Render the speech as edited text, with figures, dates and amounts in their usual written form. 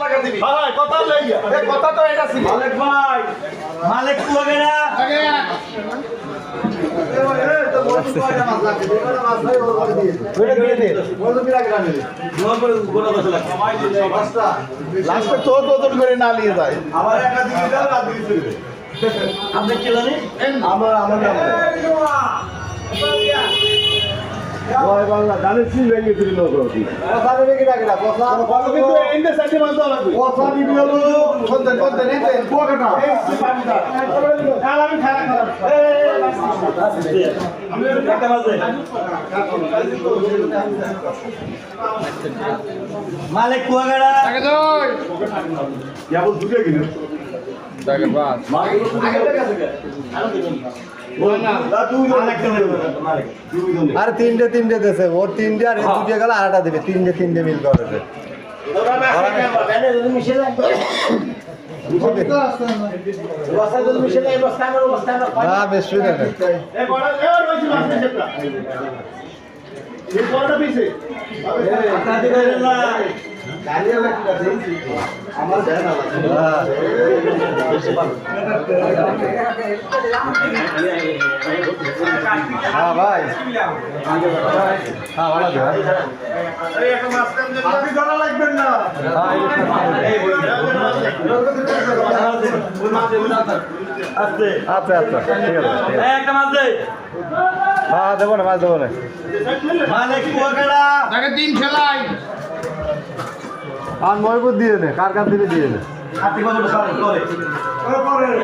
টাকা দিবি হ্যাঁ কথা লইয়া এই কথা তো এটা ছিল মালিক ভাই মালিক কুয়াগে না এই তো বড় কয়টা মাছ লাগবে যেটা মাছ ভাই ওর করে দিয়ে ওটা দিয়ে দে বড় বিরা গ্রামে জোর করে গোটা দশ লাখ কামাই দিলে পাঁচটা লাস্টে তো ওজন করে না নিয়ে যায় আবার একা দিবি দাও রাত দিবি চলবে আপনি কি জানেন আমার নাম ভাই বাংলা জানেন কি ভেঙে দিল লোক কথা দেবে কি ডাকে কথা কিন্তু এন্ডে সাইডে মাছ দাও লাগবে কথা দিবি হলো কোনতে নেতে কুয়াকাটা এই পানিটা কাল আমি খারাপ আমি একটা মাঝে মালিক কুয়াগাড়া টাকা দই ইয়া বল দুটো কিলো টাকা বাস আগে কাছে আরো দিবেন না দুই মালিক মালিক দুই জন আর তিনটে দেছে ওর তিনটে আর এই দুটো গেল আরটা দিবে তিনটে মিল করে ওরা না ব্যানে যদি মিশে যায় বস্তা যদি মিশে যায় বস্তা না বেশি না এ বড় এ রইছি মাছ সেটা এই বড়টা পিছে আটা দিবেন না গাড়ি একটা দেইছি আমার দেয় না হ্যাঁ ভাই হ্যাঁ ভালো আছে এই একটা মাছ দেন আপনি ধরা লাগবেন না এই আস্তে আচ্ছা আচ্ছা ঠিক আছে একটা মাছ দে হ্যাঁ দেবো না মাছ দেবো না মালিক কুয়াকাটা টাকা তিন খেলাই আর ময়বুর দিয়ে নে কার কার দিবে দিয়ে নে হাতি কত করে